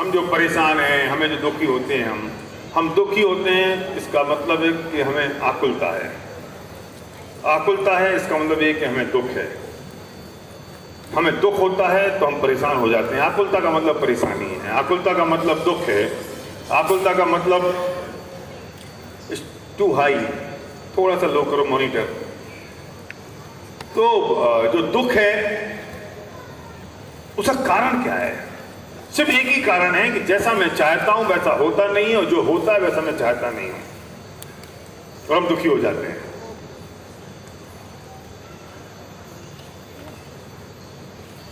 हम जो परेशान हैं, हमें जो दुखी होते हैं, हम दुखी होते हैं, इसका मतलब है कि हमें आकुलता है। आकुलता है इसका मतलब ये कि हमें दुख है। हमें दुख होता है तो हम परेशान हो जाते हैं। आकुलता का मतलब परेशानी है, आकुलता का मतलब दुख है, आकुलता का मतलब टू हाई, थोड़ा सा लो करो मॉनिटर। तो जो दुख है उसका कारण क्या है? सिर्फ एक ही कारण है कि जैसा मैं चाहता हूं वैसा होता नहीं है, और जो होता है वैसा मैं चाहता नहीं हूं, और हम दुखी हो जाते हैं।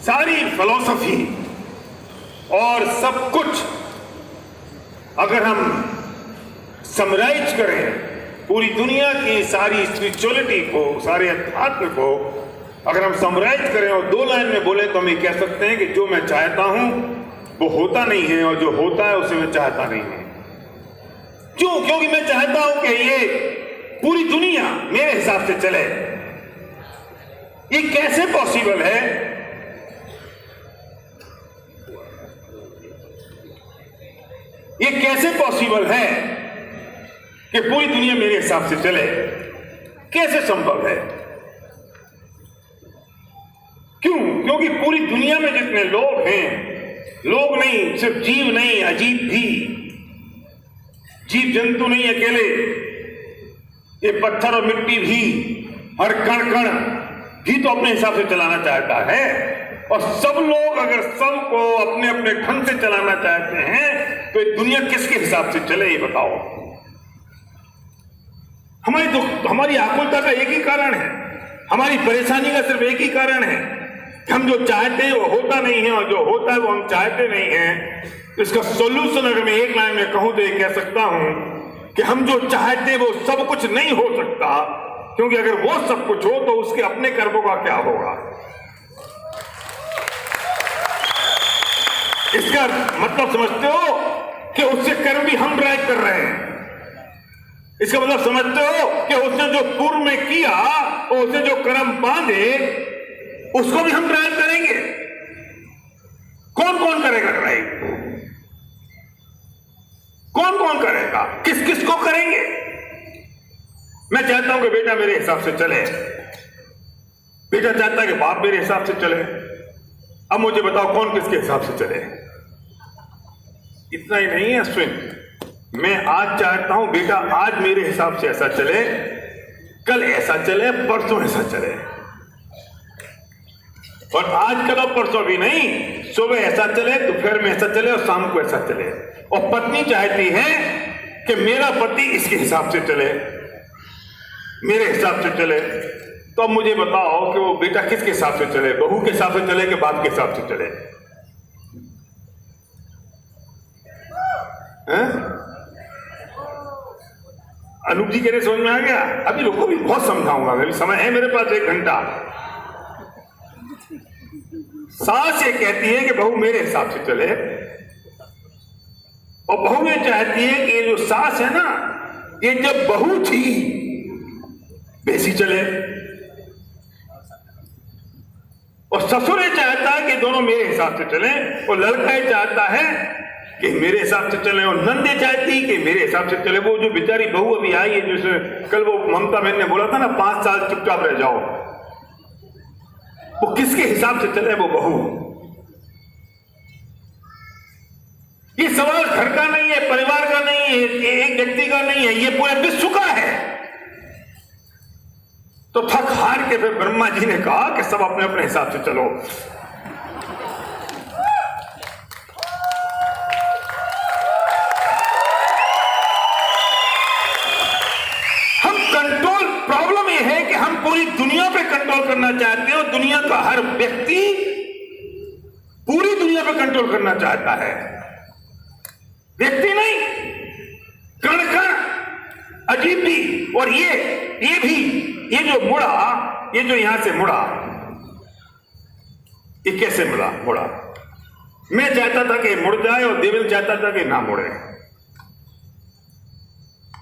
सारी फिलॉसफी और सब कुछ अगर हम समराइज करें, पूरी दुनिया की सारी स्पिरिचुअलिटी को, सारे अध्यात्म को अगर हम समराइज करें और दो लाइन में बोले तो हम ये कह सकते हैं कि जो मैं चाहता हूं वो होता नहीं है, और जो होता है उसे मैं चाहता नहीं हूं। क्यों? क्योंकि मैं चाहता हूं कि ये पूरी दुनिया मेरे हिसाब से चले। ये कैसे पॉसिबल है? ये कैसे पॉसिबल है कि पूरी दुनिया मेरे हिसाब से चले? कैसे संभव है? क्यों? क्योंकि पूरी दुनिया में जितने लोग हैं, लोग नहीं, सिर्फ जीव नहीं, अजीब भी, जीव जंतु नहीं अकेले, ये पत्थर और मिट्टी भी, हर कण कण भी तो अपने हिसाब से चलाना चाहता है। और सब लोग अगर सबको अपने अपने ढंग से चलाना चाहते हैं तो ये दुनिया किसके हिसाब से चले, ये बताओ। हमारी आकुलता का एक ही कारण है, हमारी परेशानी का सिर्फ एक ही कारण है, हम जो चाहते हैं वो होता नहीं है, और जो होता है वो हम चाहते नहीं हैं। इसका सॉल्यूशन अगर मैं एक लाइन में कहूं तो ये कह सकता हूं कि हम जो चाहते हैं वो सब कुछ नहीं हो सकता, क्योंकि अगर वो सब कुछ हो तो उसके अपने कर्मों का क्या होगा। इसका मतलब समझते हो कि उससे कर्म भी हम ड्राइव कर रहे हैं। इसका मतलब समझते हो कि उसने जो पूर्व में किया और उसने जो कर्म बांधे उसको भी हम ड्राइव करेंगे। कौन कौन करेगा ड्राइव? कौन कौन करेगा? किस किस को करेंगे? मैं चाहता हूं कि बेटा मेरे हिसाब से चले, बेटा चाहता है कि बाप मेरे हिसाब से चले। अब मुझे बताओ कौन किसके हिसाब से चले? इतना ही नहीं है अश्विन, मैं आज चाहता हूं बेटा आज मेरे हिसाब से ऐसा चले, कल ऐसा चले, परसों ऐसा चले, और आज कल और परसों भी नहीं, सुबह ऐसा चले, दोपहर में ऐसा चले और शाम को ऐसा चले। और पत्नी चाहती है कि मेरा पति इसके हिसाब से चले, मेरे हिसाब से चले। तो अब मुझे बताओ कि वो बेटा किसके हिसाब से चले? बहू के हिसाब से चले कि बाप के हिसाब से चले? अनूप जी कह रहे समझ में आ गया? अभी लोगों को भी बहुत समझाऊंगा, अभी समय है मेरे पास 1 घंटा। सास ये कहती है कि बहू मेरे हिसाब से चले, और बहू ये चाहती है कि ये जो सास है ना, ये जब बहू थी वैसी चले, और ससुर ये चाहता है कि दोनों मेरे हिसाब से चले, और लड़का ये चाहता है कि मेरे हिसाब से चले, और नंद ये चाहती कि मेरे हिसाब से चले। वो जो बेचारी बहू अभी आई है, जैसे कल वो ममता बहन ने बोला था ना 5 साल चुपचाप रह जाओ, वो किसके हिसाब से चले? वो बहू। ये सवाल घर का नहीं है, परिवार का नहीं है, एक व्यक्ति का नहीं है, ये पूरे विश्व का है। तो थक हार के फिर ब्रह्मा जी ने कहा कि सब अपने अपने हिसाब से चलो। हम कंट्रोल, प्रॉब्लम यह है कि हम पूरी दुनिया पे कंट्रोल करना चाहते हैं, और दुनिया का हर व्यक्ति पूरी दुनिया पे कंट्रोल करना चाहता है, व्यक्ति नहीं, कण कण, अजीब भी। और ये भी, ये जो मुड़ा, ये जो यहां से मुड़ा, ये कैसे मुड़ा? मैं चाहता था कि मुड़ जाए और देवेंद्र चाहता था कि ना मुड़े।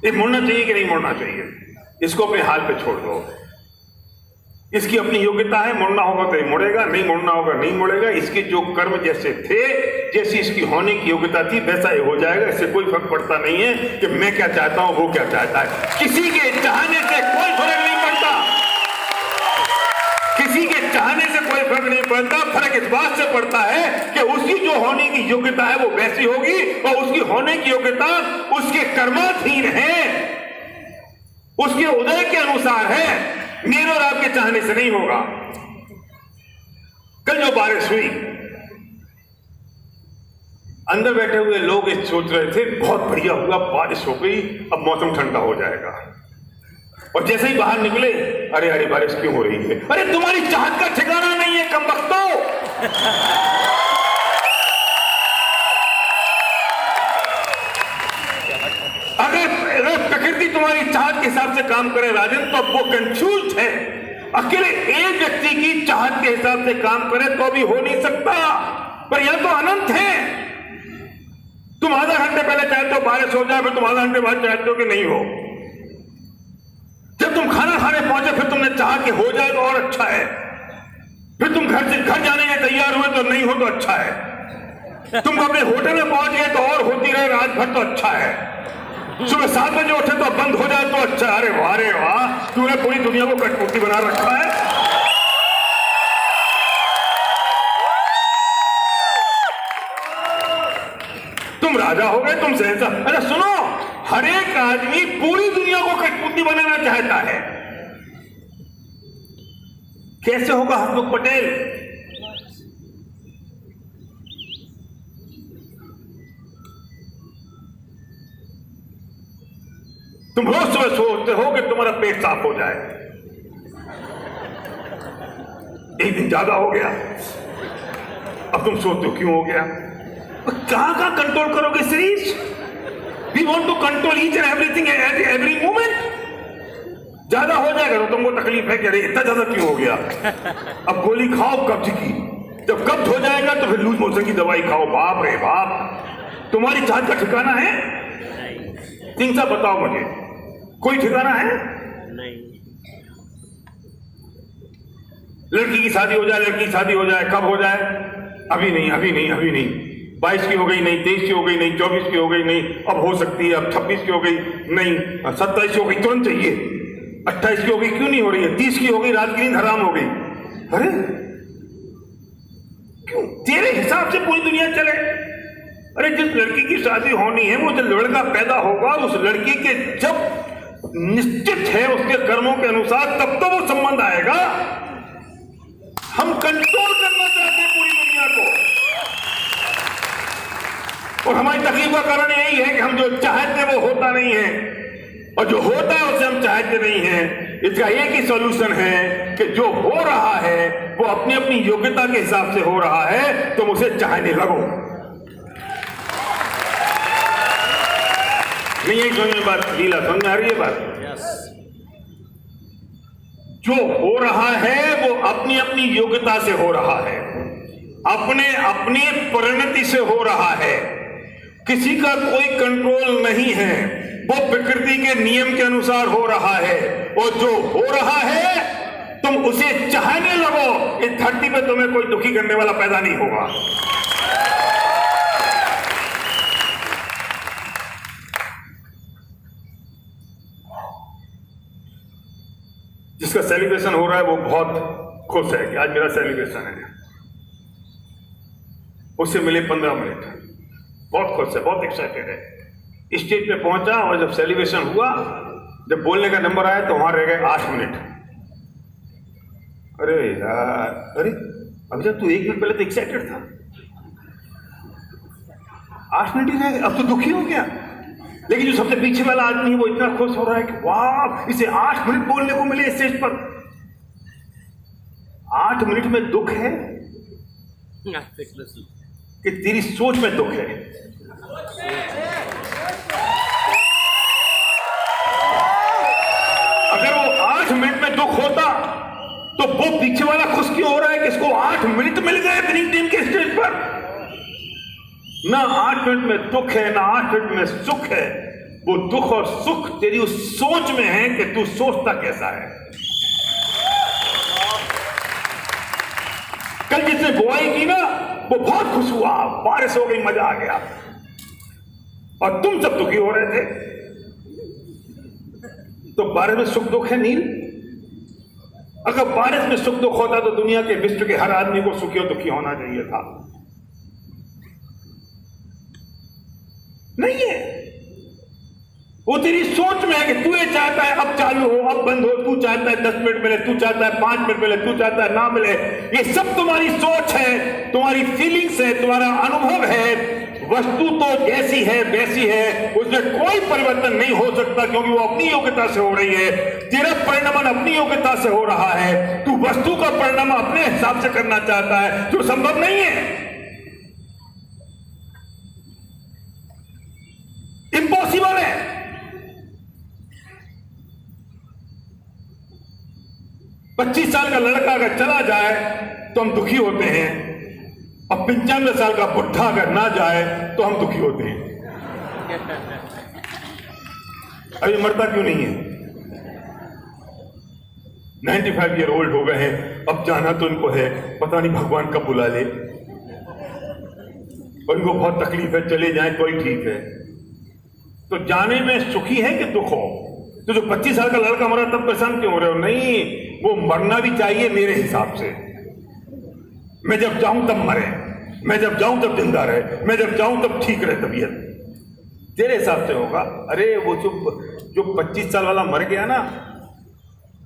ये मुड़ना चाहिए कि नहीं मुड़ना चाहिए? इसको अपने हाल पे छोड़ दो। इसकी अपनी योग्यता है, मुड़ना होगा तो ये मुड़ेगा, नहीं मुड़ना होगा नहीं मुड़ेगा। इसके जो कर्म जैसे थे, जैसी इसकी होने की योग्यता थी, वैसा ये हो जाएगा। इससे कोई फर्क पड़ता नहीं है कि मैं क्या चाहता हूं, वो क्या चाहता है। किसी के चाहने से कोई फर्क नहीं पड़ता, किसी के चाहने से कोई फर्क नहीं पड़ता। फर्क इस बात से पड़ता है कि उसकी जो होने की योग्यता है वो वैसी होगी, और उसकी होने की योग्यता उसके कर्माधीन है, उसके उदय के अनुसार है, मेरे और आपके चाहने से नहीं होगा। कल जो बारिश हुई, अंदर बैठे हुए लोग ये सोच रहे थे बहुत बढ़िया हुआ, बारिश हो गई, अब मौसम ठंडा हो जाएगा। और जैसे ही बाहर निकले, अरे अरे बारिश क्यों हो रही है? अरे तुम्हारी चाहत का ठिकाना नहीं है कमबख्तो। अगर प्रकृति तुम्हारी चाहत के हिसाब से काम करे राजन, तो वो कंफ्यूज है। अकेले एक व्यक्ति की चाहत के हिसाब से काम करे तो भी हो नहीं सकता, पर यह तो अनंत है। तुम आधा घंटे पहले चाहते हो बारिश हो जाए, फिर तुम आधा घंटे बाद चाहते हो कि नहीं हो। जब तुम खाना खाने पहुंचे, फिर तुमने चाहा कि हो जाए तो और अच्छा है। फिर तुम घर जाने के तैयार हुए तो नहीं हो तो अच्छा है। तुम अपने होटल में पहुंच गए तो और होती रहे रात भर तो अच्छा है। सुबह 7 बजे उठे तो बंद हो जाए तो अच्छा। अरे वाह रे वाह, तूने पूरी दुनिया को कठपुतली बना रखा है। तुम राजा हो गए, तुम शहंशाह। अरे सुनो, हर एक आदमी पूरी दुनिया को कठपुतली बनाना चाहता है। कैसे होगा हसमुख पटेल? तुम रोज सुबह सोचते हो कि तुम्हारा पेट साफ हो जाए, एक दिन ज्यादा हो गया, अब तुम सोचते हो क्यों हो गया। कहां कंट्रोल करोगे शरीर? We want to control each and everything at every moment. ज्यादा हो जाएगा तो तुमको तकलीफ है कि अरे इतना ज्यादा क्यों हो गया। अब गोली खाओ कब्ज की, जब कब्ज हो जाएगा तो फिर लूज मोशन की दवाई खाओ। बाप रे बाप, तुम्हारी चाहत का ठिकाना है? सिंह साहब बताओ मुझे, कोई ठिकाना है? नहीं। लड़की की शादी हो जाए, लड़की की शादी हो जाए, कब हो जाए? अभी नहीं, अभी नहीं, अभी नहीं। 22 की हो गई नहीं, 23 की हो गई नहीं, 24 की हो गई नहीं, अब हो सकती है, अब 26 की हो गई नहीं, 27 की हो गई तुरंत चाहिए, 28 की हो गई क्यों नहीं हो रही है, 30 की हो गई रात की नींद हराम हो गई। अरे क्यों? तेरे हिसाब से पूरी दुनिया चले। अरे जिस लड़की की शादी होनी है, वो जब लड़का पैदा होगा, उस लड़की के जब निश्चित है उसके कर्मों के अनुसार, तब तो वो संबंध आएगा। हम कंट्रोल करना चाहते हैं पूरी दुनिया को, और हमारी तकलीफ का कारण यही है कि हम जो चाहते हैं वो होता नहीं है, और जो होता है उसे हम चाहते नहीं हैं। इसका एक ही सॉल्यूशन है कि जो हो रहा है वो अपनी अपनी योग्यता के हिसाब से हो रहा है, तुम उसे चाहने लगो। नहीं यही समझ में बात, लीला समझ में आ रही है बात? जो हो रहा है वो अपनी अपनी योग्यता से हो रहा है, अपने अपनी परिणति से हो रहा है, किसी का कोई कंट्रोल नहीं है, वो प्रकृति के नियम के अनुसार हो रहा है। और जो हो रहा है तुम उसे चाहने लगो, इस धरती पे तुम्हें कोई दुखी करने वाला पैदा नहीं होगा। जिसका सेलिब्रेशन हो रहा है वो बहुत खुश है कि आज मेरा सेलिब्रेशन है, उससे मिले 15 मिनट, बहुत खुश है, बहुत एक्साइटेड है। स्टेज पे पहुंचा और जब सेलिब्रेशन हुआ, जब बोलने का नंबर आया तो वहां रह गए 8 मिनट। अरे यार, अरे अभी जब तू 1 मिनट पहले तो एक्साइटेड था, 8 मिनट ही रह गए, अब तो दुखी हो गया। लेकिन जो सबसे पीछे वाला आदमी है वो इतना खुश हो रहा है कि वाह, इसे 8 मिनट बोलने को मिले स्टेज पर। 8 मिनट में दुख है कि तेरी सोच में दुख है? अगर वो 8 मिनट में दुख होता तो वो पीछे वाला खुश क्यों हो रहा है कि इसको 8 मिनट मिल गए विनिंग टीम के स्टेज पर? ना 8 मिनट में दुख है, ना 8 मिनट में सुख है। वो दुख और सुख तेरी उस सोच में है कि तू सोचता कैसा है। कल जिसने बुआई की ना वो बहुत खुश हुआ, बारिश हो गई, मजा आ गया, और तुम सब दुखी हो रहे थे। तो बारिश में सुख दुख है नील? अगर बारिश में सुख दुख होता तो दुनिया के विश्व के हर आदमी को सुखी और दुखी होना चाहिए था। नहीं है, वो तेरी सोच में है कि तू ये चाहता है अब चालू हो, अब बंद हो, तू चाहता है 10 मिनट मिले, तू चाहता है 5 मिनट मिले, तू चाहता है ना मिले। ये सब तुम्हारी सोच है, तुम्हारी फीलिंग्स है, तुम्हारा अनुभव है। वस्तु तो जैसी है वैसी है, उसमें कोई परिवर्तन नहीं हो सकता, क्योंकि वो अपनी योग्यता से हो रही है। तेरा परिणाम अपनी योग्यता से हो रहा है, तू वस्तु का परिणाम अपने हिसाब से करना चाहता है, जो संभव नहीं है, इम्पॉसिबल है। पच्चीस साल का लड़का अगर चला जाए तो हम दुखी होते हैं, और 95 साल का बुढ़ा अगर ना जाए तो हम दुखी होते हैं। अभी मरता क्यों नहीं है? 95 ईयर ओल्ड हो गए हैं, अब जाना तो इनको है, पता नहीं भगवान कब बुला ले, और इनको बहुत तकलीफ है, चले जाएं कोई ठीक है। तो जाने में सुखी है कि दुख हो? तो जो 25 साल का लड़का मरा तब परेशान क्यों हो रहे हो? नहीं, वो मरना भी चाहिए मेरे हिसाब से। मैं जब जाऊं तब मरे, मैं जब जाऊं तब जिंदा रहे, मैं जब जाऊं तब ठीक रहे तबीयत, तेरे हिसाब से होगा। अरे वो जो 25 साल वाला मर गया ना,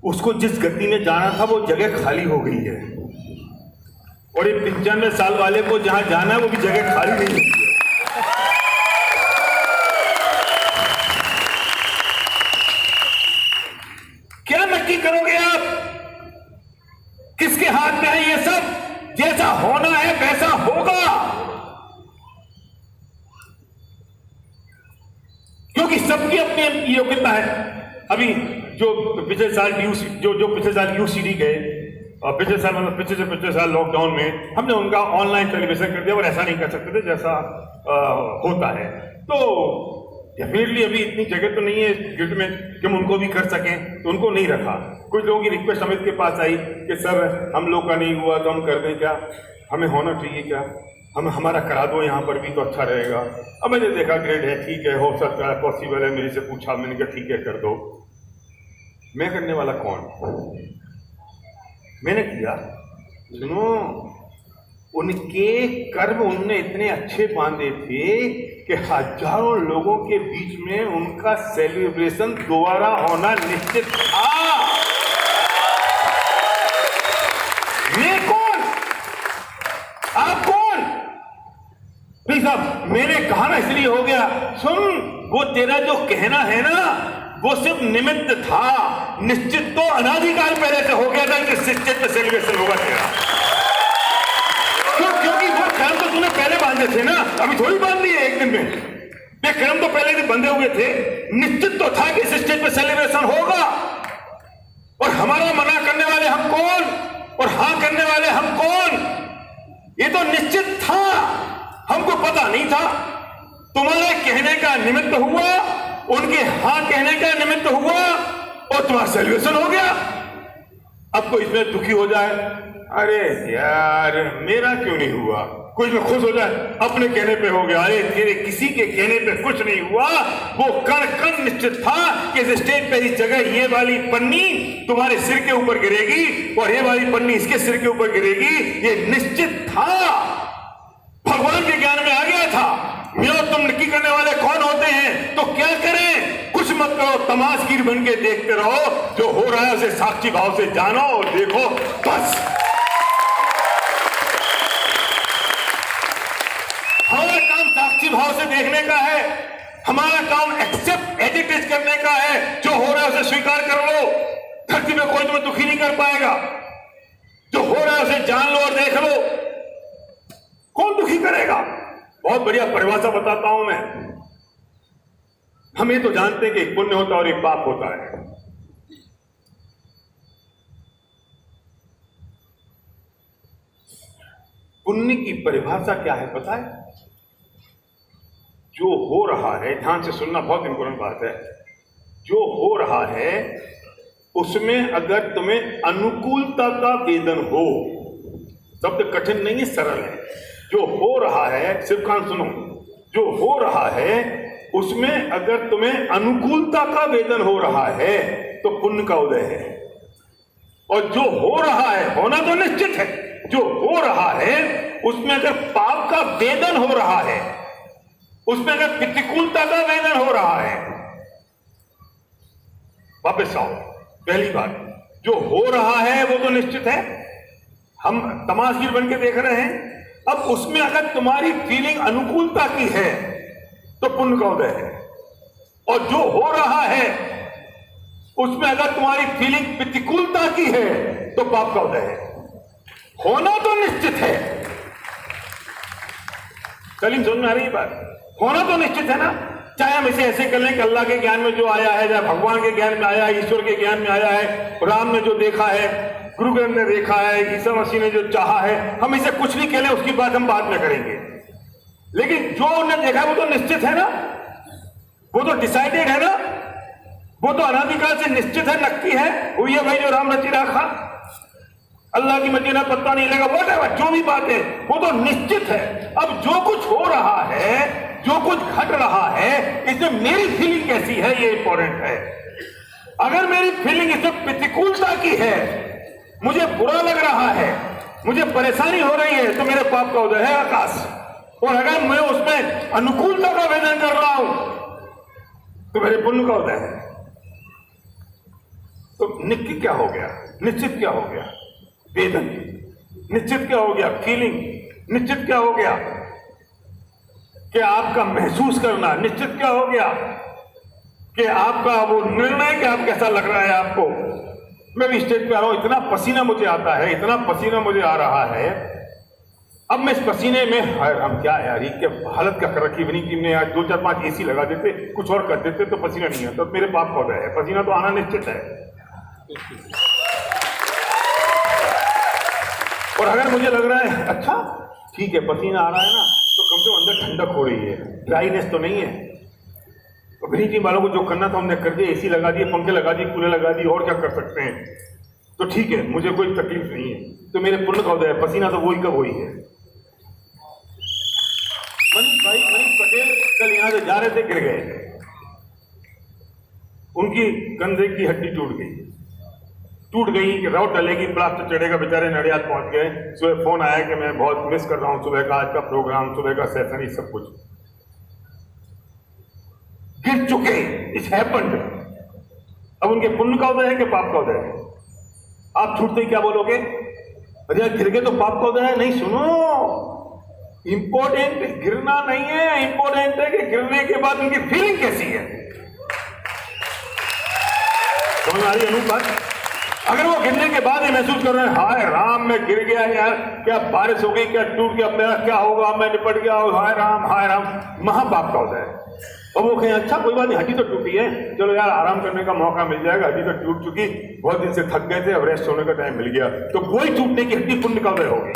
उसको जिस गति में जाना था वो जगह खाली हो गई है, और ये 95 साल वाले को जहां जाना है वो भी जगह खाली नहीं हुई है। क्या नक्की करोगे आप? किसके हाथ में है ये सब? जैसा होना है वैसा होगा, क्योंकि सबकी अपनी योग्यता है। अभी जो पिछले साल पिछले साल यूसीडी गए, और पिछले साल मतलब पिछले साल लॉकडाउन में हमने उनका ऑनलाइन टेलीविजन कर दिया, और ऐसा नहीं कर सकते थे जैसा होता है। तो डेफिनेटली अभी इतनी जगह तो नहीं है गिल्ड में कि हम उनको भी कर सकें, तो उनको नहीं रखा। कुछ लोगों की रिक्वेस्ट अमित के पास आई कि सर हम लोग का नहीं हुआ तो हम कर दें क्या, हमें होना चाहिए क्या, हमारा करा दो यहाँ पर भी तो अच्छा रहेगा। अब मैंने देखा ग्रेड है, ठीक है, हो सकता है, पॉसिबल है, मेरे से पूछा, मैंने कहा ठीक है कर दो। मैं करने वाला कौन? मैंने किया। सुनो, उनके कर्म उनने इतने अच्छे बांधे थे कि हजारों लोगों के बीच में उनका सेलिब्रेशन दोबारा होना निश्चित था। मैं कौन? आप कौन? प्लीज साहब, मैंने कहा ना इसलिए हो गया। सुन, वो तेरा जो कहना है ना, वो सिर्फ निमित्त था, निश्चित तो अनादिकाल पहले से हो गया था कि निश्चित सेलिब्रेशन होगा तेरा। क्योंकि वो कर्म तो तूने पहले बांधे थे ना, अभी थोड़ी बांध लिए एक दिन में। ये कर्म तो पहले दिन बंधे हुए थे, निश्चित तो था कि इस स्टेज पे सेलिब्रेशन होगा। और हमारा मना करने वाले हम कौन, और हाँ करने वाले हम कौन? ये तो निश्चित था, हमको पता नहीं था। तुम्हारे कहने का निमित्त हुआ, उनके हाँ कहने का निमित्त हुआ, और तुम्हारा सेलिब्रेशन हो गया। अब कोई इसमें दुखी हो जाए, अरे यार मेरा क्यों नहीं हुआ, कोई में खुश हो जाए, अपने कहने पे हो गया। अरे तेरे किसी के कहने पे कुछ नहीं हुआ, वो कण कण निश्चित था कि इस स्टेज पे इस जगह ये वाली पन्नी तुम्हारे सिर के ऊपर गिरेगी, और ये वाली पन्नी इसके सिर के ऊपर गिरेगी, ये निश्चित था। भगवान के ज्ञान में आ गया था। मैं और तुम नक्की करने वाले कौन होते हैं? तो क्या करें? कुछ मत करो, तमाशगीर बन के देखते रहो। जो हो रहा है उसे साक्षी भाव से जानो और देखो, बस। हमारा काम साक्षी भाव से देखने का है, हमारा काम एक्सेप्ट एडिटेज करने का है। जो हो रहा है उसे स्वीकार कर लो, धरती में कोई तुम्हें दुखी नहीं कर पाएगा। जो हो रहा है उसे जान लो और देख लो, कौन दुखी करेगा? बहुत बढ़िया परिभाषा बताता हूं मैं। हम ये तो जानते हैं कि एक पुण्य होता है और एक पाप होता है। पुण्य की परिभाषा क्या है पता है? जो हो रहा है, ध्यान से सुनना, बहुत इंपॉर्टेंट बात है। जो हो रहा है उसमें अगर तुम्हें अनुकूलता का वेदन हो शब्द कठिन नहीं है, सरल है। जो हो रहा है, सिर्फ कान सुनो, जो हो रहा है उसमें अगर तुम्हें अनुकूलता का वेदन हो रहा है तो पुण्य का उदय है। और जो हो रहा है, होना तो निश्चित है, जो हो रहा है उसमें अगर पाप का वेदन हो रहा है, उसमें अगर प्रतिकूलता का वेदन हो रहा है, वापस आओ। पहली बात, जो हो रहा है वो तो निश्चित है, हम तमाशगीर बन के देख रहे हैं। अब उसमें अगर तुम्हारी फीलिंग अनुकूलता की है तो पुण्य का उदय है, और जो हो रहा है उसमें अगर तुम्हारी फीलिंग प्रतिकूलता की है तो पाप का उदय है। होना तो निश्चित है। सलीम, समझ में आ रही है बात? होना तो निश्चित है ना। चाहे हम इसे ऐसे कर लें कि अल्लाह के ज्ञान में जो आया है, चाहे भगवान के ज्ञान में आया है, ईश्वर के ज्ञान में आया है, राम ने जो देखा है, गुरु ग्रंथ ने देखा है, ईसा मसीह ने जो चाहा है, हम इसे कुछ भी कह लें, उसकी बात हम बाद में करेंगे। लेकिन जो उन्होंने देखा वो तो निश्चित है ना, वो तो डिसाइडेड है ना, वो तो अनादिकाल से निश्चित है, नक्की है। हुई है भाई जो राम रची रखा, अल्लाह की मर्जी ना पत्ता नहीं लगा, व्हाटएवर जो भी बात है वो तो निश्चित है। अब जो कुछ हो रहा है, जो कुछ घट रहा है, इसमें मेरी फीलिंग कैसी है ये इंपॉर्टेंट है। अगर मेरी फीलिंग इसमें प्रतिकूलता की है, मुझे बुरा लग रहा है, मुझे परेशानी हो रही है, तो मेरे पाप का उदय है आकाश। और अगर मैं उसमें अनुकूलता का वेदन कर रहा हूं तो मेरे पुण्य का उदय है। तो निश्चित क्या हो गया? निश्चित क्या हो गया? वेदन। निश्चित क्या हो गया? फीलिंग। निश्चित क्या हो गया? कि आपका महसूस करना। निश्चित क्या हो गया? कि आपका वो निर्णय कि आप कैसा लग रहा है आपको। मैं भी स्टेज पे आ रहा हूं, इतना पसीना मुझे आता है, इतना पसीना मुझे आ रहा है। अब मैं इस पसीने में, हम क्या यार, ये हालत क्या कर रखी बनी कि मैं आज 2-4-5 एसी लगा देते, कुछ और कर देते तो पसीना नहीं आता। तो मेरे पाप का उदय है, पसीना तो आना निश्चित है। और अगर मुझे लग रहा है अच्छा ठीक है पसीना आ रहा है ना, तो कम से कम अंदर ठंडक हो रही है, ड्राईनेस तो नहीं है। तो गृह टीम वालों को जो करना था हमने कर दिया, एसी लगा दिए, पंखे लगा दिए, कूलर लगा दिए, और क्या कर सकते हैं। तो ठीक है, मुझे कोई तकलीफ नहीं है, तो मेरे पुण्य का उदय है। पसीना तो वही का वही है। मनीष पटेल कल यहां से जा रहे थे, गिर गए, उनकी कंधे की हड्डी टूट गई कि राउट डलेगी, प्लास्टर चढ़ेगा, बेचारे नडियाद पहुंच गए। सुबह फोन आया कि मैं बहुत मिस कर रहा हूं सुबह का, आज का प्रोग्राम, सुबह का सेशन, सब कुछ। गिर चुके, इट्स हैपेंड। अब उनके पुण्य का उदय है कि पाप का उदय है? आप छूटते ही क्या बोलोगे? अरे गिर गए तो पाप का उदय है? नहीं, सुनो, इंपॉर्टेंट गिरना नहीं है, इंपॉर्टेंट है कि गिरने के बाद उनकी फीलिंग कैसी है। समझ आ रही है बात? अगर वो गिरने के बाद ही महसूस कर रहे हैं हाय राम मैं गिर गया यार, क्या बारिश हो गई, क्या टूट गया, मेरा क्या होगा, मैं निपट गया, हाय राम, महापाप का उदय है। और वो कहें अच्छा कोई बात नहीं, हड्डी तो टूटी है, चलो यार आराम करने का मौका मिल जाएगा, हड्डी तो टूट चुकी, बहुत दिन से थक गए थे, अब रेस्ट होने का टाइम मिल गया, तो वही टूटने की हड्डी पुण्य का उदय होगी।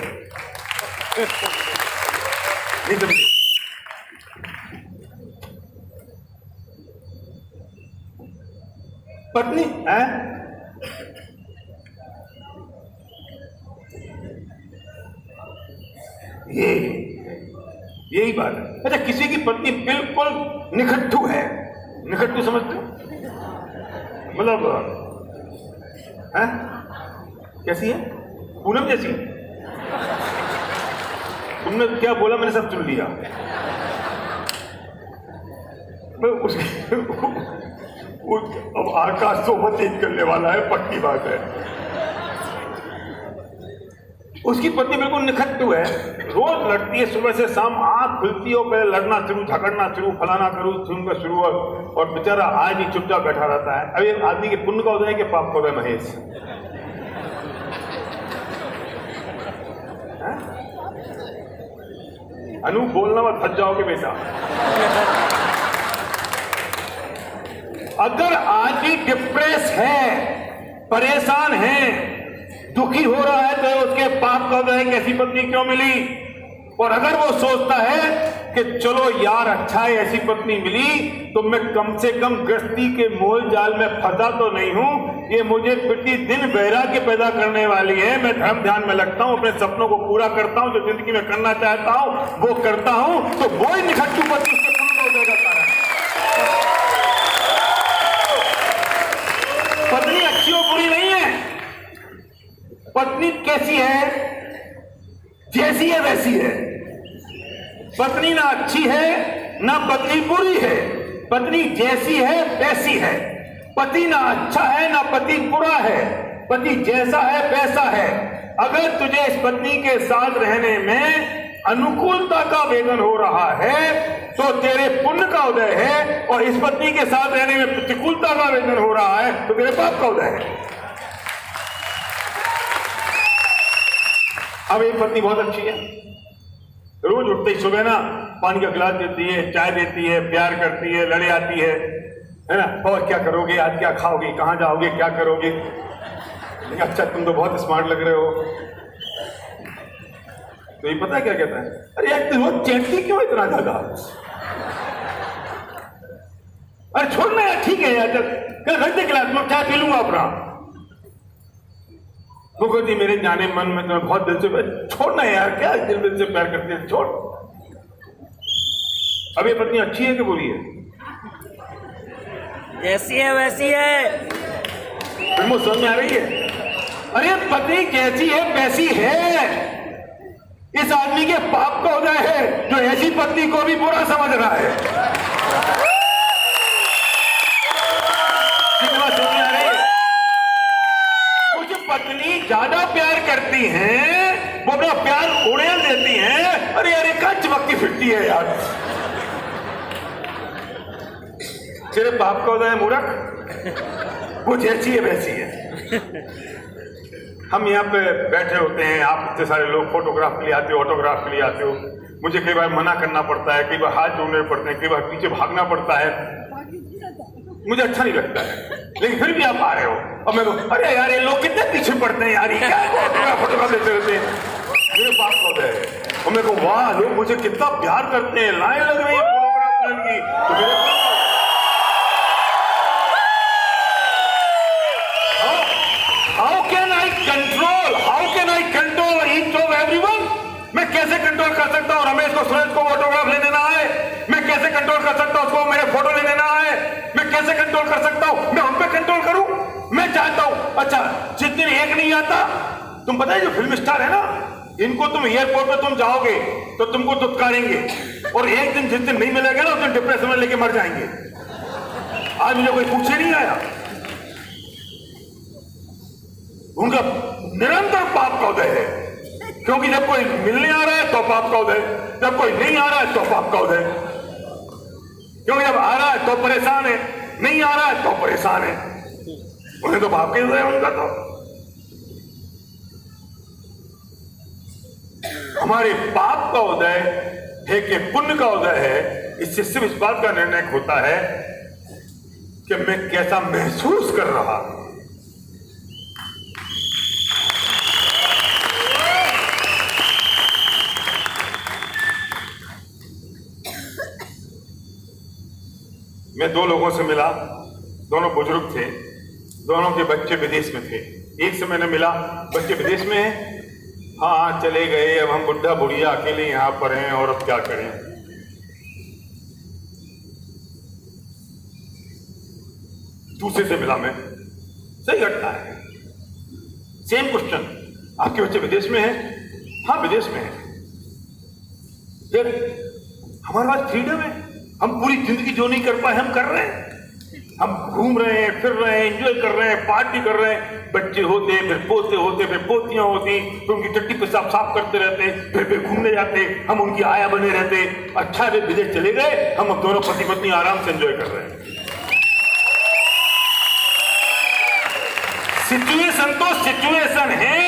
पत्नी है यही बात है। अच्छा, किसी की पत्नी बिल्कुल निखट्टू है, निखट्टू समझते हो? मतलब है कैसी है? पूनम जैसी। तुमने क्या बोला, मैंने सब सुन लिया। अब आकाश सोबत चेंज करने वाला है, पक्की बात है। उसकी पत्नी बिल्कुल निखट्टू है, रोज लड़ती है, सुबह से शाम आंख खुलती है, पहले लड़ना शुरू, झगड़ना शुरू, फलाना शुरू, और बेचारा आज भी चुपचाप बैठा रहता है। अभी आदमी के पुण्य का उदय है कि पाप का उदय? महेश, अनु बोलना मत, फंस जाओगे बेटा। अगर आदमी डिप्रेस है, परेशान है, दुखी हो रहा है, तो उसके पाप का उदय है कि ऐसी पत्नी क्यों मिली। और अगर वो सोचता है कि चलो यार अच्छा है ऐसी पत्नी मिली तो मैं कम से कम गृहस्थी के मोल जाल में फंसा तो नहीं हूं, ये मुझे प्रति दिन वैराग्य पैदा करने वाली है, मैं धर्म ध्यान में लगता हूं, अपने सपनों को पूरा करता हूं, जो जिंदगी में करना चाहता हूं वो करता हूं, तो वो ही निखट्टू पत्नी से पूर्ण हो जाएगा कारण। पत्नी अच्छी और बुरी नहीं है, पत्नी कैसी है, जैसी है वैसी है। पत्नी ना अच्छी है ना पत्नी बुरी है, पत्नी जैसी है वैसी है। पति ना अच्छा है ना पति बुरा है, पति जैसा है वैसा है। अगर तुझे इस पत्नी के साथ रहने में अनुकूलता का वेदन हो रहा है तो तेरे पुण्य का उदय है, और इस पत्नी के साथ रहने में प्रतिकूलता का वेदन हो रहा है तो तेरे पाप का उदय है। अब एक पत्नी बहुत अच्छी है, रोज उठते ही सुबह ना पानी का गिलास देती है, चाय देती है, प्यार करती है, लड़े आती है ना, और क्या करोगे आज, क्या खाओगे, कहां जाओगे, क्या करोगे। अच्छा तुम तो बहुत स्मार्ट लग रहे हो। तो ये पता है क्या कहता है, अरे यार तुम रोज चैंती क्यों इतना ज्यादा, अरे छोड़ना यार, ठीक है यार रख दे गिलास, मैं चाय पी लूंगा अपना। वो कहती मेरे जाने मन में तुम्हें बहुत दिल से, छोड़ना यार क्या दिल से प्यार करती है, छोड़। अब ये पत्नी अच्छी है कि बुरी है, जैसी है वैसी है, मुझे समझ में आ रही है। अरे पत्नी जैसी है वैसी है, इस आदमी के पाप का उदय है जो ऐसी पत्नी को भी बुरा समझ रहा है। कितना समझ में आ रही है। कुछ पत्नी ज्यादा प्यार करती हैं, वो अपना प्यार उड़ेल देती हैं, अरे यार क्या चमकती फिरती है यार, तेरे बाप का उदय है मूर्ख, वो जैसी है वैसी है। हम यहाँ पे बैठे होते हैं, आप इतने सारे लोग फोटोग्राफ के लिए आते हो, ऑटोग्राफ के लिए आते हो, मुझे कई बार मना करना पड़ता है, कई बार हाथ जोड़ने पड़ते हैं, कई बार पीछे भागना पड़ता है, मुझे अच्छा नहीं लगता है, लेकिन फिर भी आप आ रहे हो। और मैं अरे यार ये लोग कितने पीछे पड़ते हैं यार, ये क्या फोटोग्राफ लेते रहते हैं, मेरे पास पौधे है। और मेरे को वाह लोग मुझे कितना प्यार करते हैं, लाइन लग रही है फोटोग्राफ लेने की, तो मेरे how can I control each of everyone. मैं कैसे कंट्रोल कर सकता हूँ रमेश को, सुरेश को ऑटोग्राफ लेने ना आए, मैं कैसे कंट्रोल कर सकता हूँ उसको मेरे फोटो लेने ना आए, मैं कैसे कंट्रोल कर सकता हूँ, मैं उन पे कंट्रोल करूं। मैं चाहता हूं अच्छा जिस दिन एक नहीं आता, तुम पता है जो फिल्म स्टार है ना, इनको तुम एयरपोर्ट पे तुम जाओगे तो तुमको दुत्कारेंगे, और एक दिन जिस दिन नहीं मिलेगा ना उस दिन डिप्रेशन में लेके मर जाएंगे। आज मुझे कोई पूछे नहीं आया, उनका निरंतर पाप का उदय है, क्योंकि जब कोई मिलने आ रहा है तो पाप का उदय, जब कोई नहीं आ रहा है तो पाप का उदय, क्योंकि जब आ रहा है तो परेशान है, नहीं आ रहा है तो परेशान है, उन्हें तो पाप का उदय है उनका। तो हमारे पाप का उदय है कि पुण्य का उदय है, इससे सिर्फ इस बात का निर्णय होता है कि मैं कैसा महसूस कर रहा हूं। मैं दो लोगों से मिला, दोनों बुजुर्ग थे, दोनों के बच्चे विदेश में थे। एक से मैंने मिला, बच्चे विदेश में हैं, हाँ चले गए, अब हम बुढ़ा बुढ़िया अकेले यहाँ पर हैं और अब क्या करें। दूसरे से मिला मैं, सही घटना है, सेम क्वेश्चन, आपके बच्चे विदेश में हैं? हाँ विदेश में हैं। फिर हमारे पास फ्रीडम है, हम पूरी जिंदगी जो नहीं कर पाए हम कर रहे हैं, हम घूम रहे हैं, फिर रहे हैं, एंजॉय कर रहे हैं, पार्टी कर रहे हैं, बच्चे होते फिर पोते होते फिर पोतियां होती, फिर उनकी टट्टी पेशाब साफ करते रहते, फिर घूमने जाते, हम उनकी आया बने रहते। अच्छा वे विदेश चले गए, हम अब दोनों पति पत्नी आराम से एंजॉय कर रहे हैं। सिचुएशन तो सिचुएशन है,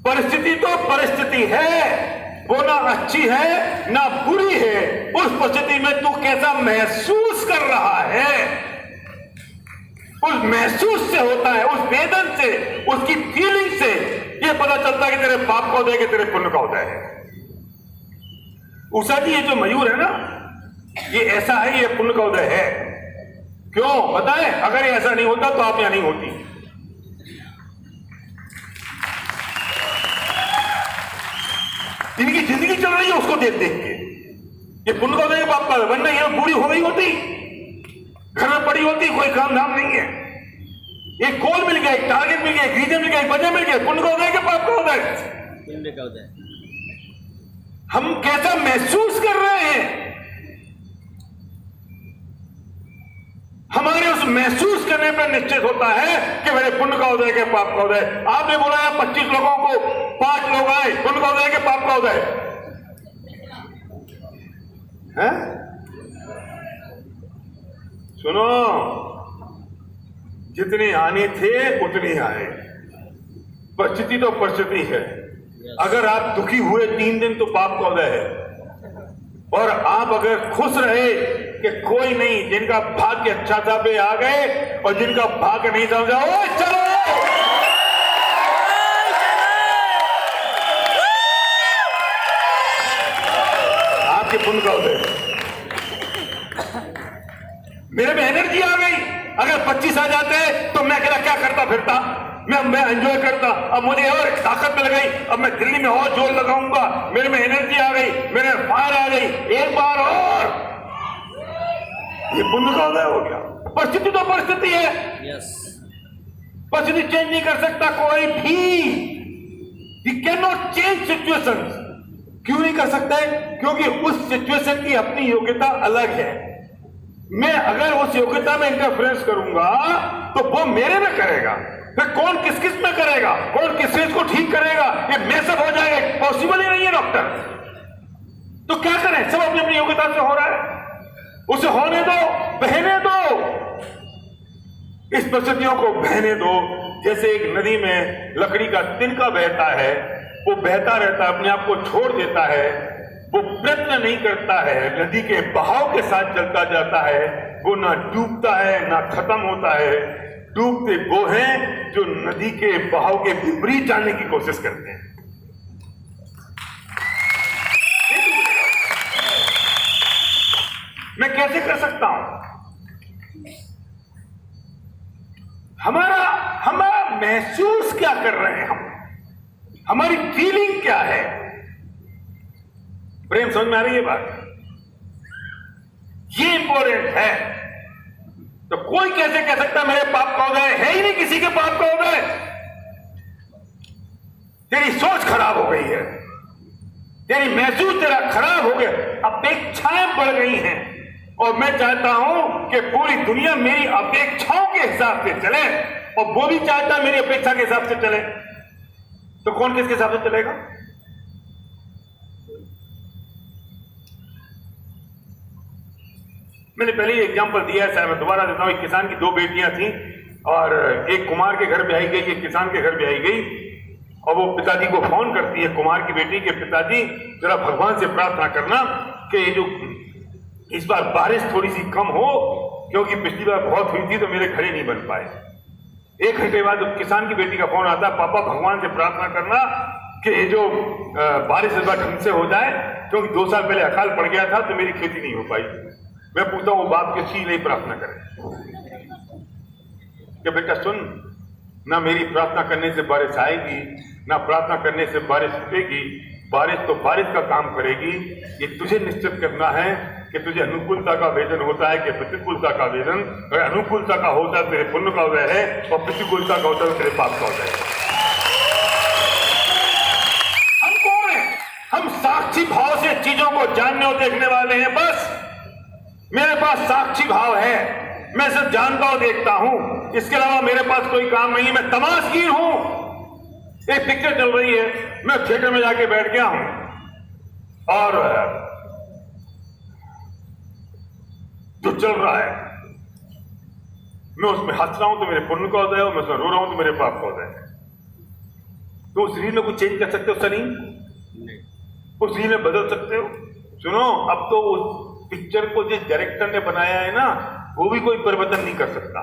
परिस्थिति तो परिस्थिति है, वो ना अच्छी है ना बुरी है। उस परिस्थिति में तू कैसा महसूस कर रहा है, उस महसूस से होता है, उस वेदन से, उसकी फीलिंग से ये पता चलता है कि तेरे पाप का उदय है कि तेरे पुण्य का उदय है। उषा जी, ये जो मयूर है ना, ये ऐसा है, ये पुण्य का उदय है। क्यों बताएं? अगर ये ऐसा नहीं होता तो आप यहां नहीं होती। इनकी जिंदगी चल रही है उसको देख देख के। ये पुण्य का उदय बाप का, वरना ये पूरी हो गई होती, घर में पड़ी होती, कोई काम धाम नहीं है। एक गोल मिल गया, एक टारगेट मिल गया, एक रीजन मिल गया, एक वजह मिल गया। पुण्य का उदय के पाप का उदय। पुण्य का उदय। हम कैसा महसूस कर रहे हैं, हमारे उस महसूस करने पर निश्चित होता है कि मेरे पुण्य का उदय के पाप का उदय। आपने बोला है 25 लोगों को 5 लोग आए, पुण्य का उदय के पाप का उदय है। सुनो, जितने आने थे उतने आए। परिस्थिति तो परिस्थिति है। अगर आप दुखी हुए 3 दिन तो पाप का उदय है, और आप अगर खुश रहे कि कोई नहीं, जिनका भाग्य अच्छा था वे आ गए, और जिनका भाग्य नहीं था ओ चलो, आपके पुण्य का उदय। मेरे में एनर्जी आ गई। अगर 25 आ जाते तो मैं क्या करता फिरता, मैं एंजॉय करता। अब मुझे और ताकत मिल गई, अब मैं दिल्ली में और जोर लगाऊंगा। मेरे में एनर्जी आ गई, मेरे में फायर आ गई, एक बार और। ये पुण्य का उदय हो गया। परिस्थिति तो परिस्थिति है, परिस्थिति चेंज नहीं कर सकता कोई भी। We cannot change situation. क्यों नहीं कर सकते? क्योंकि उस सिचुएशन की अपनी योग्यता अलग है। मैं अगर उस योग्यता में इंटरफेरेंस करूंगा तो वो मेरे में करेगा, फिर कौन किस किस में करेगा, कौन किस चीज को ठीक करेगा, ये मैसअप हो जाएगा। पॉसिबल ही नहीं है डॉक्टर। तो क्या करें? सब अपनी अपनी योग्यता से हो रहा है, उसे होने दो, बहने दो। इस परिस्थितियों को बहने दो। जैसे एक नदी में लकड़ी का तिनका बहता है, वो बहता रहता है, अपने आप को छोड़ देता है, वो प्रयत्न नहीं करता है, नदी के बहाव के साथ चलता जाता है। वो ना डूबता है ना खत्म होता है। डूबते वो हैं जो नदी के बहाव के विपरीत जाने की कोशिश करते हैं। मैं कैसे कर सकता हूं? हमारा महसूस क्या कर रहे हैं हम, हमारी फीलिंग क्या है? प्रेम समझ में आ रही है बात? ये इंपॉर्टेंट है। तो कोई कैसे कह सकता मेरे पाप का उदय है ही नहीं, किसी के पाप का उदय। तेरी सोच खराब हो गई है, तेरी महसूस तेरा खराब हो गया, अपेक्षाएं बढ़ गई हैं। और मैं चाहता हूं कि पूरी दुनिया मेरी अपेक्षाओं के हिसाब से चले, और वो भी चाहता है मेरी अपेक्षा के हिसाब से चले। तो कौन किसके हिसाब से चलेगा? मैंने पहले ही एग्जांपल दिया है, मैं दोबारा देता हूं। एक किसान की 2 बेटियां थीं, और एक कुमार के घर ब्याही गई, एक किसान के घर ब्याही गई। और वो पिताजी को फोन करती है, कुमार की बेटी के पिताजी, जरा भगवान से प्रार्थना करना कि ये जो इस बार बारिश थोड़ी सी कम हो, क्योंकि पिछली बार बहुत हुई थी तो मेरे घरे नहीं बन पाए। 1 घंटे बाद किसान की बेटी का फोन आता है, पापा भगवान से प्रार्थना करना कि ये जो बारिश इस बार ढंग से हो जाए, क्योंकि 2 साल पहले अकाल पड़ गया था तो मेरी खेती नहीं हो पाई। मैं पूछता हूं वो बाप किस लिए प्रार्थना करे कि बेटा सुन, ना मेरी प्रार्थना करने से बारिश आएगी, ना प्रार्थना करने से बारिश रुकेगी। बारिश तो बारिश का काम करेगी। ये तुझे निश्चित करना है कि तुझे अनुकूलता का वेदन होता है कि प्रतिकूलता का वेदन। अगर अनुकूलता का होता है तेरे पुण्य का उदय है, और प्रतिकूलता का होता है तेरे पाप का उदय है। हम कौन है? हम साक्षी भाव से चीजों को जानने और देखने वाले हैं। बस मेरे पास साक्षी भाव है, मैं सिर्फ जानता हूं, देखता हूं, इसके अलावा मेरे पास कोई काम नहीं है। मैं तमाशगीर हूं। एक पिक्चर चल रही है, मैं थिएटर में जाके बैठ गया हूं, और जो चल रहा है मैं उसमें हंस रहा हूं तो मेरे पुण्य का उदय है, मैं उसमें रो रहा हूं तो मेरे पाप का उदय है। तो उस रील में कुछ चेंज कर सकते हो? सनी, उस रील में बदल सकते हो? सुनो, अब तो उस पिक्चर को जिस डायरेक्टर ने बनाया है ना, वो भी कोई परिवर्तन नहीं कर सकता।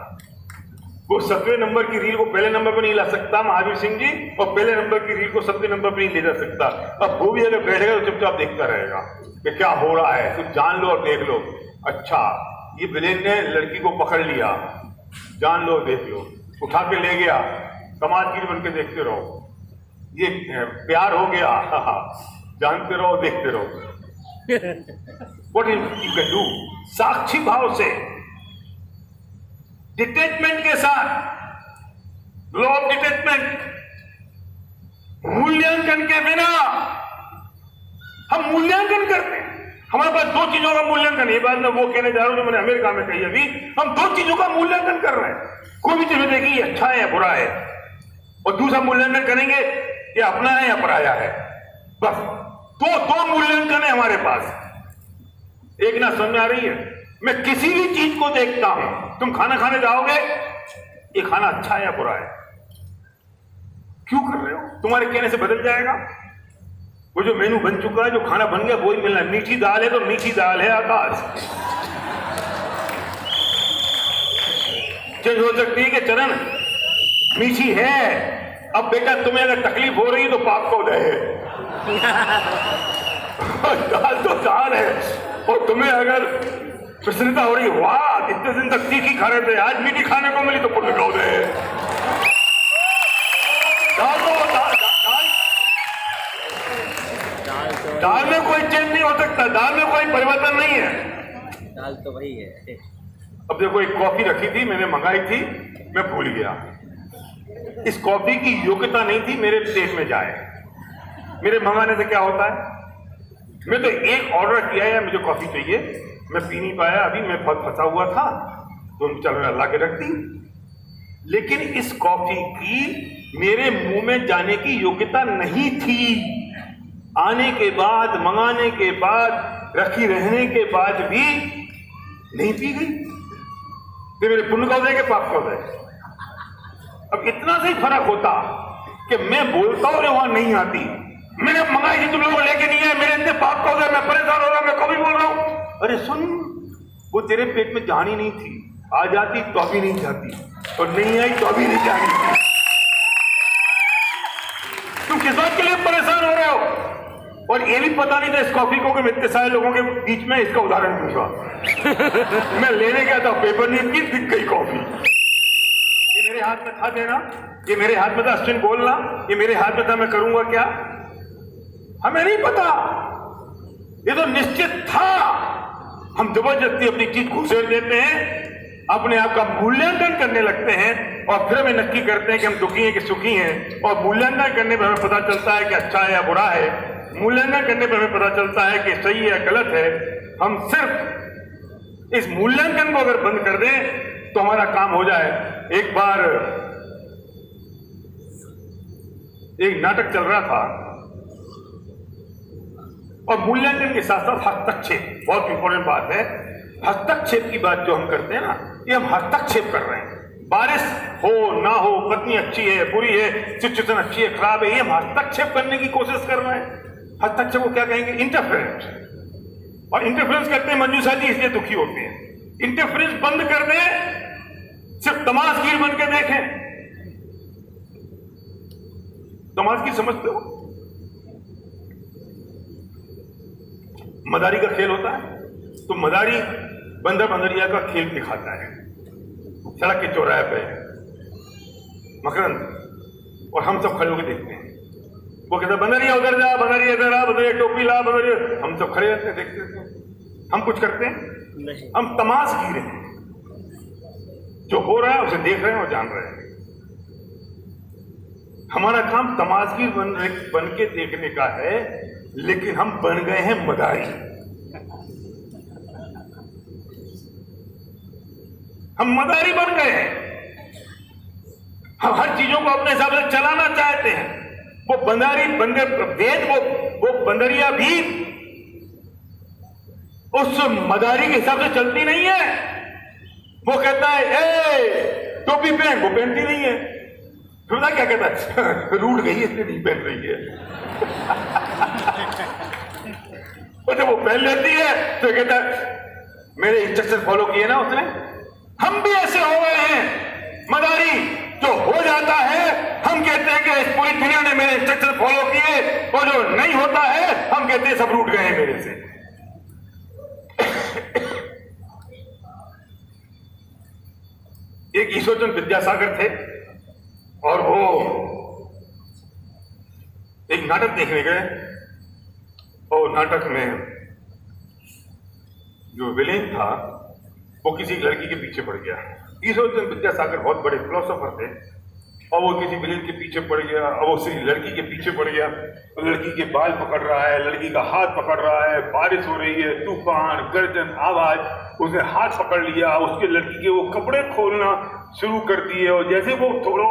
वो 7वें नंबर की रील को पहले नंबर पर नहीं ला सकता महावीर सिंह जी, और पहले नंबर की रील को 7वें नंबर पर नहीं ले जा सकता। अब वो भी अगर बैठेगा तो चुपचाप देखता रहेगा। कि क्या हो रहा है, सिर्फ जान लो और देख लो। अच्छा, ये विलेन ने लड़की को पकड़ लिया, जान लो देख लो, उठा के ले गया, तमाशगीर बन के देखते रहो। ये प्यार हो गया, जानते रहो देखते रहो। What you can do? साक्षी भाव से, डिटैचमेंट के साथ, लॉ ऑफ डिटैचमेंट, मूल्यांकन के बिना। हम मूल्यांकन करते हैं, हमारे पास दो चीजों का मूल्यांकन। ये बात मैं वो कहने जा रहा हूं जो मैंने अमेरिका में कही अभी। हम दो चीजों का मूल्यांकन कर रहे हैं। कोई भी चीज देखिए ये अच्छा है या बुरा है, और दूसरा मूल्यांकन करेंगे ये अपना है या पराया है। बस दो मूल्यांकन है हमारे पास। एक ना समझ आ रही है। मैं किसी भी चीज को देखता हूं, तुम खाना खाने जाओगे, ये खाना अच्छा है या बुरा है, क्यों कर रहे हो? तुम्हारे कहने से बदल जाएगा। वो जो मेनू बन चुका है, जो खाना बन गया, वही मिलना है। मीठी दाल है तो मीठी दाल है, आकाश चेंज हो सकती है कि चरण मीठी है। अब बेटा तुम्हें अगर तकलीफ हो रही है तो पाप को दे, दाल तो दाल है। और तुम्हें अगर प्रसन्नता हो रही, वाह इतने दिन तक तीखी खा रहे थे, आज मीठी खाने को मिली तो पुण्य कहो दे। दाल में कोई चेंज नहीं हो सकता, दाल में कोई परिवर्तन नहीं है, दाल तो वही है। अब देखो एक कॉफी रखी थी, मैंने मंगाई थी, मैं भूल गया। इस कॉफी की योग्यता नहीं थी मेरे पेट में जाए। मेरे मंगाने से क्या होता है, मैं तो एक ऑर्डर किया है, मुझे कॉफी चाहिए, मैं पी नहीं पाया, अभी मैं बहुत फंसा हुआ था तो चल मैं अल्लाह के रख दी। लेकिन इस कॉफी की मेरे मुंह में जाने की योग्यता नहीं थी। आने के बाद, मंगाने के बाद, रखी रहने के बाद भी नहीं पी गई। तो मेरे पुण्य का के पाप का है। अब इतना से ही फर्क होता कि मैं बोलता हूं वहां नहीं आती। मैंने मंगाई थी, तुम लोग लेके नहीं आए, मेरे इतने पाप का मैं परेशान हो रहा हूं, मैं कभी बोल रहा हूं। अरे सुन, वो तेरे पेट में जानी नहीं थी, आ जाती तो अभी नहीं जाती, और नहीं आई तो अभी नहीं जानी। तुम किस बात के लिए परेशान हो रहे हो? और ये भी पता नहीं था इस कॉफी को कि मैं इतने सारे लोगों के बीच में इसका उदाहरण दूंगा। मैं लेने गया था, पेपर नीम की, दिख गई कॉफी। ये मेरे हाथ में था देना, ये मेरे हाथ में था अश्विन बोलना, ये मेरे हाथ में था मैं करूंगा क्या, हमें नहीं पता। ये तो निश्चित था। हम जबरदस्ती अपनी चीज घुसेड़ देते हैं, अपने आप का मूल्यांकन करने लगते हैं, और फिर हमें नक्की करते हैं कि हम दुखी हैं कि सुखी हैं। और मूल्यांकन करने पर हमें पता चलता है कि अच्छा है या बुरा है। मूल्यांकन करने पर हमें पता चलता है कि सही है या गलत है। हम सिर्फ इस मूल्यांकन को अगर बंद कर दें तो हमारा काम हो जाए। एक बार एक नाटक चल रहा था, और मूल्यांकन के साथ साथ हस्तक्षेप, बहुत इंपॉर्टेंट बात है। हस्तक्षेप की बात जो हम करते हैं ना, ये हम हस्तक्षेप कर रहे हैं। बारिश हो ना हो, पत्नी अच्छी है बुरी है, सिचुएशन अच्छी है खराब है, ये हम हस्तक्षेप करने की कोशिश कर रहे हैं। हस्तक्षेप को क्या कहेंगे? इंटरफेरेंस। और इंटरफेरेंस कहते हैं मंजूषा जी इसलिए दुखी होते हैं। इंटरफेरेंस बंद कर दें, सिर्फ तमाशगीर बन के देखें। तमाशगीर समझते हो? मदारी का खेल होता है, तो मदारी बंदर बंदरिया का खेल दिखाता है सड़क के चौराहे पे, मकरंद, और हम सब खड़े होकर देखते हैं। वो कहता बंदरिया उधर जा, बंदरिया इधर आ, बंदरिया टोपी ला, बंदरिया। हम सब खड़े रहते हैं, देखते रहते। हम कुछ करते हैं नहीं, हम तमाशगीर हैं। जो हो रहा है उसे देख रहे हैं और जान रहे हैं। हमारा काम तमाशगीर बन के देखने का है, लेकिन हम बन गए हैं मदारी। हम मदारी बन गए हैं। हम हर चीजों को अपने हिसाब से चलाना चाहते हैं। वो बंदारी वेद, वो बंदरिया भी उस मदारी के हिसाब से चलती नहीं है। वो कहता है ए टोपी पहन, वो पहनती नहीं है। फिर क्या कहता है रूठ गई इसलिए नहीं पहन रही है। और जब वो पहन लेती है तो कहता है मेरे इंस्ट्रक्शन फॉलो किए ना उसने। हम भी ऐसे हो गए हैं मदारी, जो हो जाता है हम कहते हैं कि इस पूरी दुनिया ने मेरे इंस्ट्रक्शन फॉलो किए, और जो नहीं होता है हम कहते हैं सब रूठ गए हैं मेरे से। एक ईश्वरचंद्र विद्यासागर थे और वो एक नाटक देखने गए और नाटक में जो विलेन था वो किसी लड़की के पीछे पड़ गया। ईश्वरचंद्र विद्यासागर बहुत बड़े फिलोसोफर थे और वो किसी विलेन के पीछे पड़ गया और वो उसी लड़की के पीछे पड़ गया। लड़की के बाल पकड़ रहा है, लड़की का हाथ पकड़ रहा है, बारिश हो रही है, तूफान गर्जन आवाज, उसने हाथ पकड़ लिया, उसके लड़की के वो कपड़े खोलना शुरू कर दिए और जैसे वो थोड़ा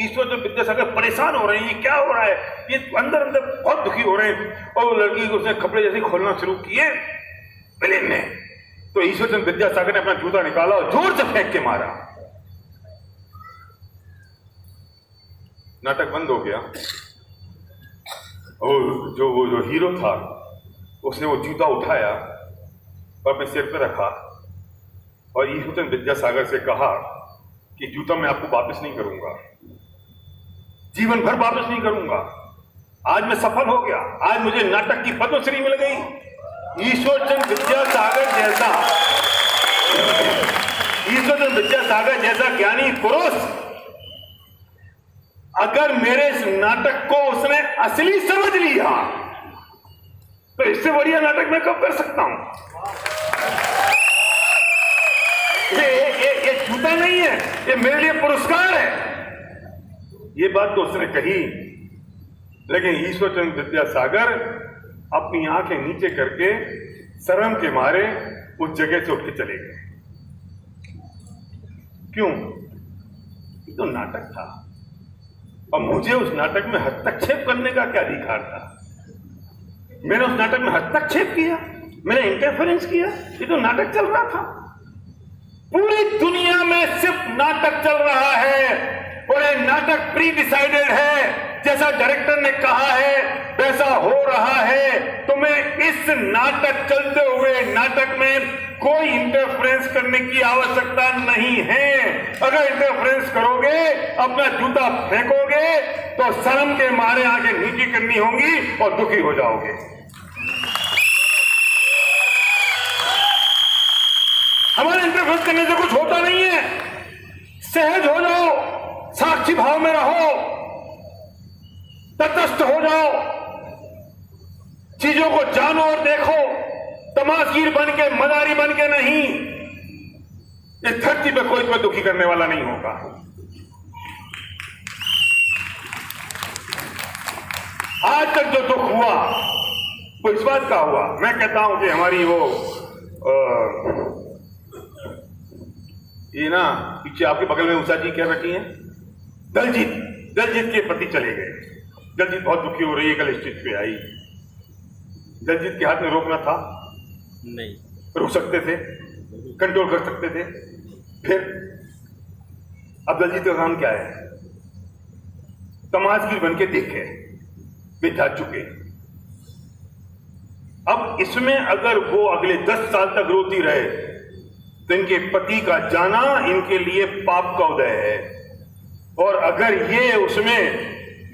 ईश्वरचंद्र विद्यासागर परेशान हो रहे हैं, ये क्या हो रहा है, ये अंदर अंदर बहुत दुखी हो रहे हैं और वो लड़की को उसने कपड़े जैसे खोलना शुरू किए विलेन ने, तो ईश्वरचंद्र विद्यासागर ने अपना जूता निकाला और जोर से फेंक के मारा। नाटक बंद हो गया और जो हीरो था उसने वो जूता उठाया और अपने सिर पे रखा और ईश्वरचंद्र विद्यासागर से कहा कि जूता मैं आपको वापस नहीं करूंगा, जीवन भर वापस नहीं करूंगा, आज मैं सफल हो गया, आज मुझे नाटक की पद्मश्री मिल गई। ईश्वरचंद्र विद्यासागर जैसा ज्ञानी पुरुष अगर मेरे इस नाटक को उसने असली समझ लिया तो इससे बढ़िया नाटक मैं कब कर सकता हूं। ये जूता नहीं है, ये मेरे लिए पुरस्कार है। ये बात तो उसने कही, लेकिन ईश्वरचंद्र विद्यासागर अपनी आंखें नीचे करके शर्म के मारे उस जगह से उठ के चले गए। क्यों? ये तो नाटक था और मुझे उस नाटक में हस्तक्षेप करने का क्या अधिकार था? मैंने उस नाटक में हस्तक्षेप किया, मैंने इंटरफेरेंस किया? ये तो नाटक चल रहा था। पूरी दुनिया में सिर्फ नाटक चल रहा है और ये नाटक प्री डिसाइडेड है। जैसा डायरेक्टर ने कहा है वैसा हो रहा है। तुम्हें इस नाटक चलते हुए नाटक में कोई इंटरफेरेंस करने की आवश्यकता नहीं है। अगर इंटरफेरेंस करोगे, अपना जूता फेंकोगे तो शर्म के मारे आंखें नीची करनी होंगी और दुखी हो जाओगे। हमारे इंटरफेरेंस करने से कुछ होता नहीं है। सहज हो जाओ, साक्षी भाव में रहो, तटस्थ हो जाओ, चीजों को जानो और देखो, तमाशगीर बन के, मदारी बन के नहीं। इस धरती पे कोई तुम्हें दुखी करने वाला नहीं होगा। आज तक जो दुख हुआ वो इस बात का हुआ, मैं कहता हूं कि हमारी वो ये ना पीछे आपके बगल में उषा जी क्या बैठी हैं, दलजीत के पति चले गए। दलजीत बहुत दुखी हो रही है, कल स्टेज पे आई। दलजीत के हाथ में रोकना था? नहीं। रोक सकते थे, कंट्रोल कर सकते थे। फिर अब दलजीत का काम क्या है? तमाशगीर बन के देखे, वे जा चुके। अब इसमें अगर वो अगले 10 साल तक रोती रहे तो इनके पति का जाना इनके लिए पाप का उदय है। और अगर ये उसमें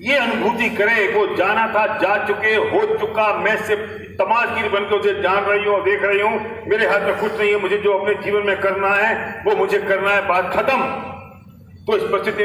ये अनुभूति करे, वो जाना था, जा चुके, हो चुका, मैं सिर्फ तमाशगीर बन के उसे जान रही हूं और देख रही हूं, मेरे हाथ में कुछ नहीं है, मुझे जो अपने जीवन में करना है वो मुझे करना है, बात खत्म। तो इस परिस्थिति